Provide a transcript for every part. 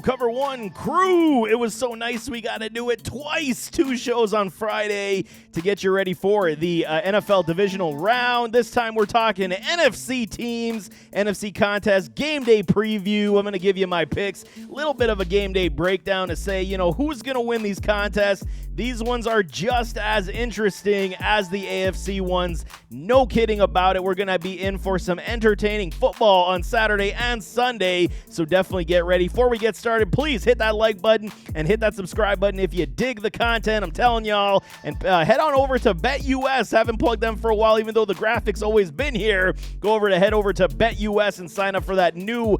Cover One crew. It was so nice we got to do it twice. 2 shows on Friday to get you ready for the NFL divisional round. This time we're talking NFC teams, NFC contest, game day preview. I'm going to give you my picks. A little bit of a game day breakdown to say, who's going to win these contests. These ones are just as interesting as the AFC ones. No kidding about it. We're going to be in for some entertaining football on Saturday and Sunday, so definitely get ready. Before we get started, please hit that like button and hit that subscribe button if you dig the content. I'm telling y'all. And head on over to BetUS. Haven't plugged them for a while, even though the graphics always been here. Head over to BetUS and sign up for that new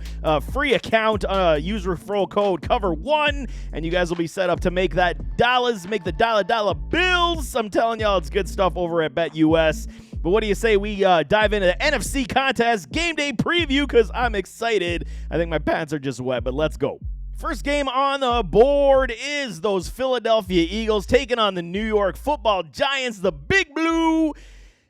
free account. Use referral code COVER1, and you guys will be set up to make the dollar bills. I'm telling y'all, it's good stuff over at BetUS. But what do you say we dive into the NFC contest game day preview, because I'm excited. I think my pants are just wet, but let's go. First game on the board is those Philadelphia Eagles taking on the New York Football Giants, the Big Blue.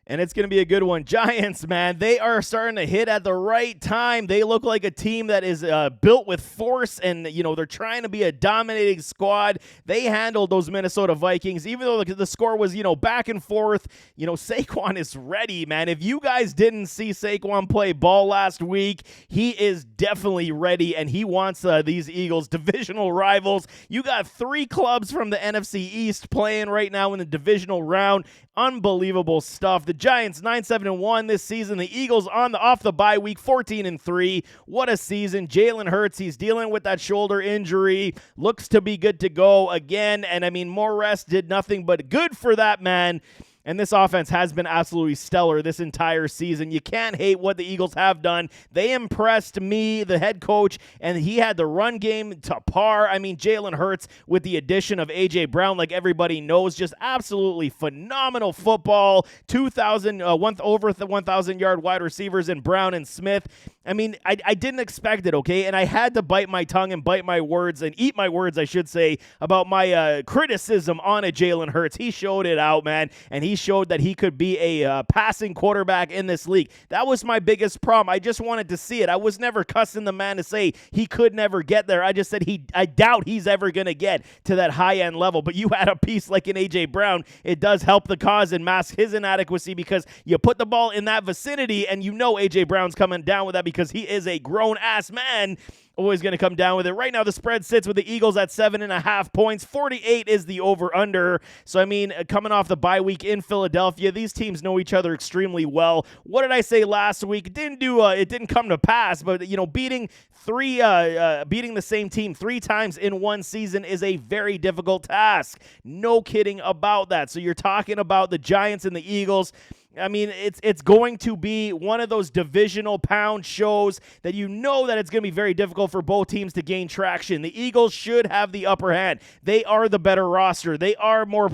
And it's going to be a good one. Giants, man, they are starting to hit at the right time. They look like a team that is built with force, and, they're trying to be a dominating squad. They handled those Minnesota Vikings, even though the score was, back and forth. Saquon is ready, man. If you guys didn't see Saquon play ball last week, he is definitely ready, and he wants these Eagles, divisional rivals. You got 3 clubs from the NFC East playing right now in the divisional round. Unbelievable stuff. The Giants 9-7-1 this season. The Eagles off the bye week 14-3. What a season. Jalen Hurts, he's dealing with that shoulder injury. Looks to be good to go again. And more rest did nothing but good for that man. And this offense has been absolutely stellar this entire season. You can't hate what the Eagles have done. They impressed me, the head coach, and he had the run game to par. Jalen Hurts, with the addition of A.J. Brown, like everybody knows, just absolutely phenomenal football. 1,000-yard wide receivers in Brown and Smith. I didn't expect it, okay? And I had to bite my tongue and bite my words, and eat my words, I should say, about my criticism on a Jalen Hurts. He showed it out, man, and he showed that he could be a passing quarterback in this league. That was my biggest problem. I just wanted to see it. I was never cussing the man to say he could never get there. I just said I doubt he's ever going to get to that high-end level. But you had a piece like an A.J. Brown. It does help the cause and mask his inadequacy, because you put the ball in that vicinity, and A.J. Brown's coming down with that because he is a grown-ass man. Always going to come down with it. Right now, the spread sits with the Eagles at 7.5 points. 48 is the over-under. So, coming off the bye week in Philadelphia, these teams know each other extremely well. What did I say last week? It didn't come to pass, but, beating the same team 3 times in one season is a very difficult task. No kidding about that. So, you're talking about the Giants and the Eagles. It's going to be one of those divisional pound shows that that it's going to be very difficult for both teams to gain traction. The Eagles should have the upper hand. They are the better roster. They are more,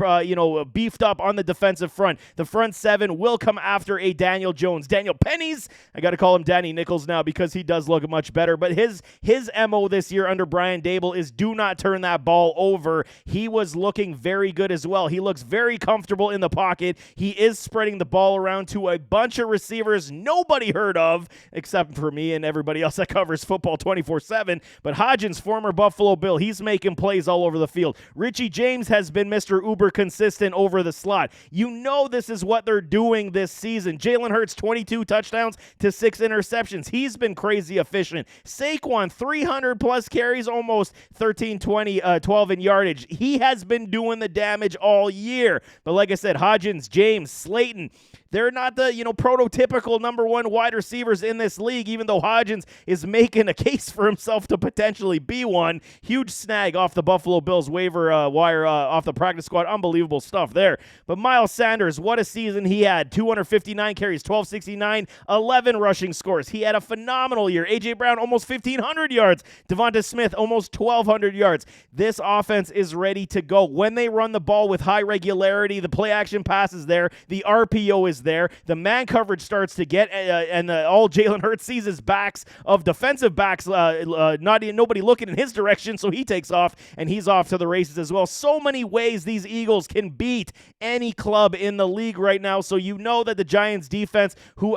beefed up on the defensive front. The front 7 will come after a Daniel Jones. Daniel Pennies, I got to call him Danny Nichols now because he does look much better. But his MO this year under Brian Daboll is do not turn that ball over. He was looking very good as well. He looks very comfortable in the pocket. He is spreading the ball around to a bunch of receivers nobody heard of, except for me and everybody else that covers football 24/7. But Hodgins, former Buffalo Bill, he's making plays all over the field. Richie James has been Mr. Uber consistent over the slot. This is what they're doing this season. Jalen Hurts, 22 touchdowns to 6 interceptions. He's been crazy efficient. Saquon, 300-plus carries, almost 13, 20, 12 in yardage. He has been doing the damage all year. But like I said, Hodgins, James, Slayton, they're not the, prototypical number 1 wide receivers in this league, even though Hodgins is making a case for himself to potentially be one. Huge snag off the Buffalo Bills waiver wire, off the practice squad. Unbelievable stuff there. But Miles Sanders, what a season he had. 259 carries, 1269, 11 rushing scores. He had a phenomenal year. A.J. Brown, almost 1,500 yards. Devonta Smith, almost 1,200 yards. This offense is ready to go. When they run the ball with high regularity, the play action passes there, the RPO is receivers there. The man coverage starts to get, and all Jalen Hurts sees is backs of defensive backs, nobody looking in his direction, so he takes off, and he's off to the races as well. So many ways these Eagles can beat any club in the league right now, so you know that the Giants defense, who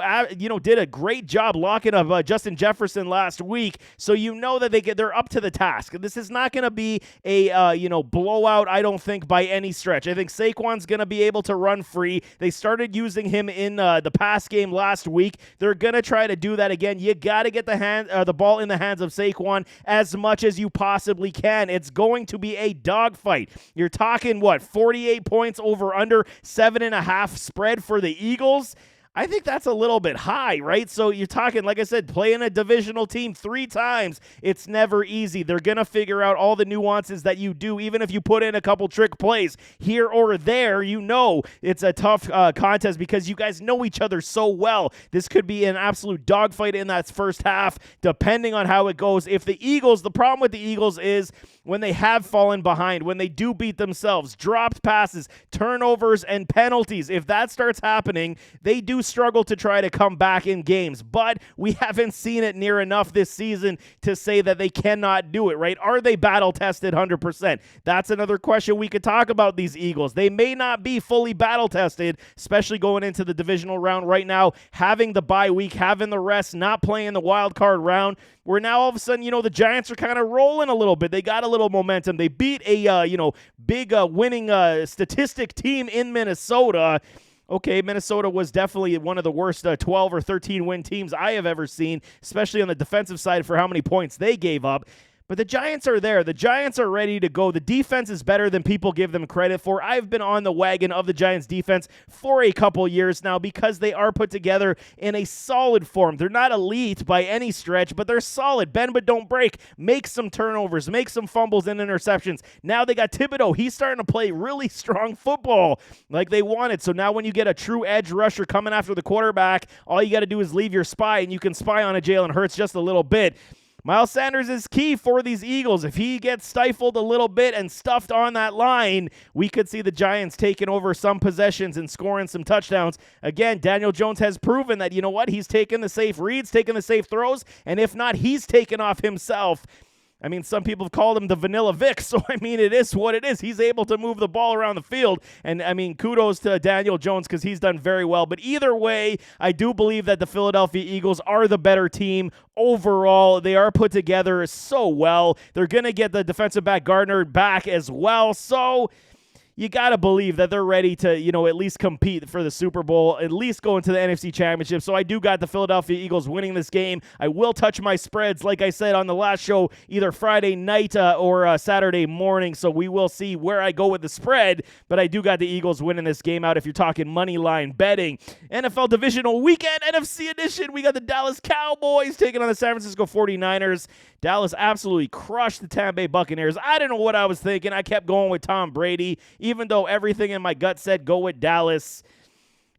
did a great job locking up Justin Jefferson last week, so you know that they're up to the task. This is not going to be a blowout, I don't think, by any stretch. I think Saquon's going to be able to run free. They started using him in the pass game last week. They're going to try to do that again. You got to get the ball in the hands of Saquon as much as you possibly can. It's going to be a dogfight. You're talking, 48 points over under 7.5 spread for the Eagles? I think that's a little bit high, right? So you're talking, like I said, playing a divisional team 3 times. It's never easy. They're going to figure out all the nuances that you do, even if you put in a couple trick plays here or there. You know it's a tough contest because you guys know each other so well. This could be an absolute dogfight in that first half, depending on how it goes. If the problem with the Eagles is when they have fallen behind, when they do beat themselves, dropped passes, turnovers, and penalties, if that starts happening, they do struggle to try to come back in games, but we haven't seen it near enough this season to say that they cannot do it, right? Are they battle-tested 100%? That's another question we could talk about these Eagles. They may not be fully battle-tested, especially going into the divisional round right now, having the bye week, having the rest, not playing the wild card round, where now all of a sudden, the Giants are kind of rolling a little bit. They got a little momentum. They beat a, big winning statistic team in Minnesota. Okay, Minnesota was definitely one of the worst 12 or 13 win teams I have ever seen, especially on the defensive side for how many points they gave up. But the Giants are there. The Giants are ready to go. The defense is better than people give them credit for. I've been on the wagon of the Giants defense for a couple years now because they are put together in a solid form. They're not elite by any stretch, but they're solid. Bend but don't break. Make some turnovers. Make some fumbles and interceptions. Now they got Thibodeau. He's starting to play really strong football like they wanted. So now when you get a true edge rusher coming after the quarterback, all you got to do is leave your spy, and you can spy on a Jalen Hurts just a little bit. Miles Sanders is key for these Eagles. If he gets stifled a little bit and stuffed on that line, we could see the Giants taking over some possessions and scoring some touchdowns. Again, Daniel Jones has proven that, he's taking the safe reads, taking the safe throws, and if not, he's taken off himself. I mean, some people have called him the Vanilla Vic, so, it is what it is. He's able to move the ball around the field, and, kudos to Daniel Jones because he's done very well. But either way, I do believe that the Philadelphia Eagles are the better team overall. They are put together so well. They're going to get the defensive back Gardner back as well, so you got to believe that they're ready to, at least compete for the Super Bowl, at least go into the NFC Championship. So I do got the Philadelphia Eagles winning this game. I will touch my spreads, like I said on the last show, either Friday night or Saturday morning. So we will see where I go with the spread. But I do got the Eagles winning this game out if you're talking money line betting. NFL Divisional Weekend, NFC Edition. We got the Dallas Cowboys taking on the San Francisco 49ers. Dallas absolutely crushed the Tampa Bay Buccaneers. I don't know what I was thinking. I kept going with Tom Brady, even though everything in my gut said go with Dallas.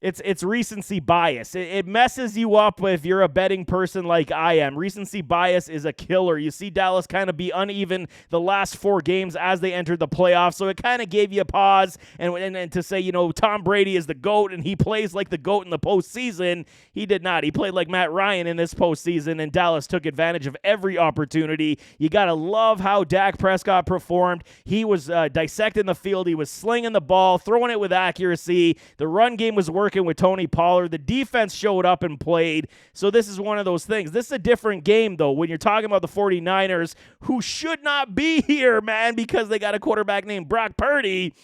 It's recency bias. It messes you up if you're a betting person like I am. Recency bias is a killer. You see Dallas kind of be uneven the last 4 games as they entered the playoffs, so it kind of gave you a pause and to say, Tom Brady is the GOAT and he plays like the GOAT in the postseason. He did not. He played like Matt Ryan in this postseason, and Dallas took advantage of every opportunity. You got to love how Dak Prescott performed. He was dissecting the field. He was slinging the ball, throwing it with accuracy. The run game was working with Tony Pollard. The defense showed up and played. So this is one of those things. This is a different game, though, when you're talking about the 49ers, who should not be here, man, because they got a quarterback named Brock Purdy.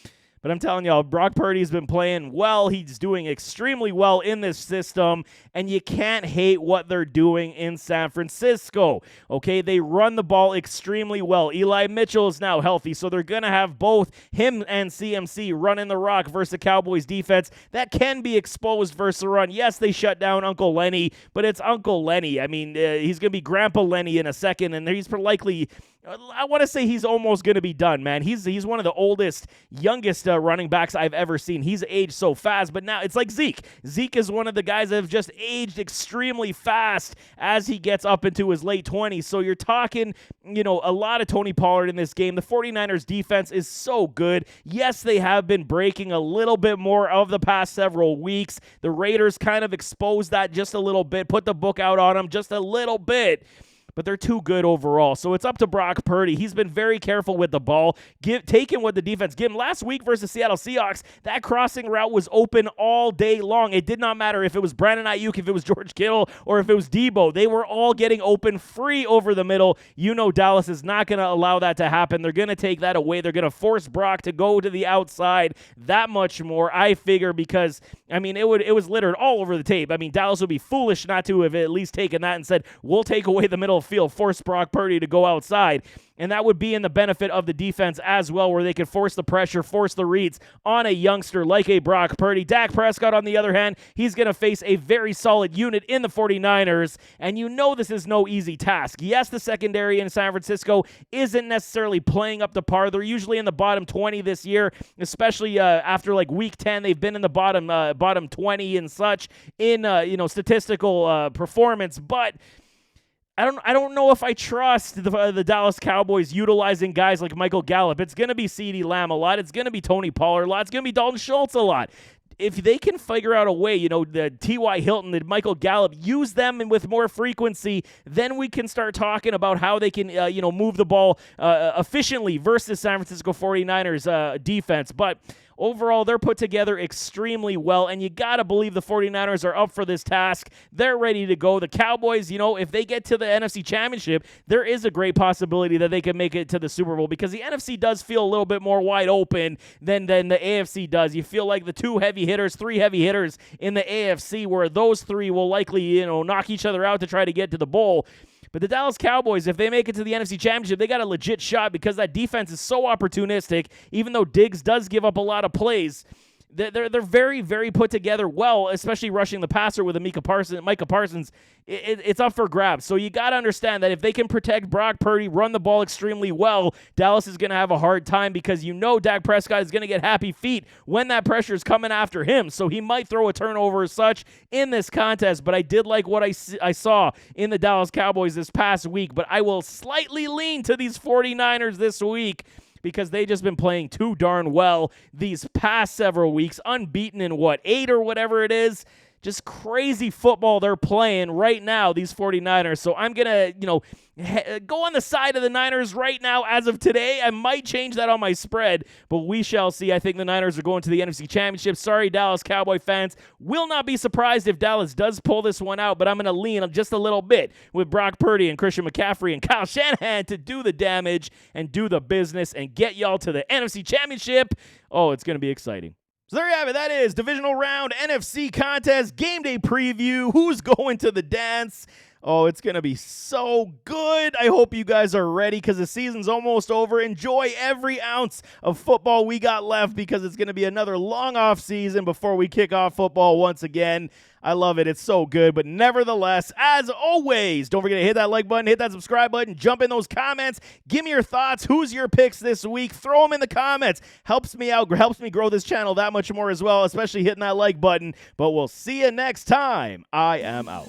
But I'm telling y'all, Brock Purdy's been playing well. He's doing extremely well in this system, and you can't hate what they're doing in San Francisco. Okay, they run the ball extremely well. Eli Mitchell is now healthy, so they're going to have both him and CMC running the rock versus the Cowboys defense that can be exposed versus the run. Yes, they shut down Uncle Lenny, but it's Uncle Lenny. He's going to be Grandpa Lenny in a second, and he's likely I want to say he's almost going to be done, man. He's one of the oldest, youngest running backs I've ever seen. He's aged so fast, but now it's like Zeke. Zeke is one of the guys that have just aged extremely fast as he gets up into his late 20s. So you're talking, a lot of Tony Pollard in this game. The 49ers defense is so good. Yes, they have been breaking a little bit more of the past several weeks. The Raiders kind of exposed that just a little bit, put the book out on them just a little bit. But they're too good overall. So it's up to Brock Purdy. He's been very careful with the ball, taking what the defense gave him. Last week versus Seattle Seahawks, that crossing route was open all day long. It did not matter if it was Brandon Ayuk, if it was George Kittle, or if it was Debo. They were all getting open free over the middle. Dallas is not going to allow that to happen. They're going to take that away. They're going to force Brock to go to the outside that much more, I figure, because, it was littered all over the tape. Dallas would be foolish not to have at least taken that and said, we'll take away the middle field, force Brock Purdy to go outside. And that would be in the benefit of the defense as well, where they could force the pressure, force the reads on a youngster like a Brock Purdy. Dak Prescott, on the other hand, he's going to face a very solid unit in the 49ers, and this is no easy task. Yes, the secondary in San Francisco isn't necessarily playing up to par. They're usually in the bottom 20 this year, especially after week 10. They've been in the bottom 20 and such in statistical performance, but I don't know if I trust the Dallas Cowboys utilizing guys like Michael Gallup. It's going to be CeeDee Lamb a lot. It's going to be Tony Pollard a lot. It's going to be Dalton Schultz a lot. If they can figure out a way, the T.Y. Hilton, the Michael Gallup, use them with more frequency, then we can start talking about how they can, move the ball efficiently versus San Francisco 49ers defense. But overall, they're put together extremely well, and you got to believe the 49ers are up for this task. They're ready to go. The Cowboys, if they get to the NFC Championship, there is a great possibility that they can make it to the Super Bowl, because the NFC does feel a little bit more wide open than the AFC does. You feel like the three heavy hitters in the AFC, where those three will likely, knock each other out to try to get to the bowl. But the Dallas Cowboys, if they make it to the NFC Championship, they got a legit shot, because that defense is so opportunistic. Even though Diggs does give up a lot of plays, they're very, very put together well, especially rushing the passer with Micah Parsons. It's up for grabs. So you got to understand that if they can protect Brock Purdy, run the ball extremely well, Dallas is going to have a hard time, because Dak Prescott is going to get happy feet when that pressure is coming after him. So he might throw a turnover as such in this contest, but I did like what I saw in the Dallas Cowboys this past week. But I will slightly lean to these 49ers this week, because they just been playing too darn well these past several weeks, unbeaten in 8 or whatever it is. Just crazy football they're playing right now, these 49ers. So I'm going to, go on the side of the Niners right now as of today. I might change that on my spread, but we shall see. I think the Niners are going to the NFC Championship. Sorry, Dallas Cowboy fans. Will not be surprised if Dallas does pull this one out, but I'm going to lean just a little bit with Brock Purdy and Christian McCaffrey and Kyle Shanahan to do the damage and do the business and get y'all to the NFC Championship. Oh, it's going to be exciting. So there you have it. That is Divisional Round NFC Contest Game Day Preview. Who's going to the dance? Oh, it's going to be so good. I hope you guys are ready, because the season's almost over. Enjoy every ounce of football we got left, because it's going to be another long off season before we kick off football once again. I love it. It's so good. But nevertheless, as always, don't forget to hit that like button, hit that subscribe button, jump in those comments. Give me your thoughts. Who's your picks this week? Throw them in the comments. Helps me out, helps me grow this channel that much more as well, especially hitting that like button. But we'll see you next time. I am out.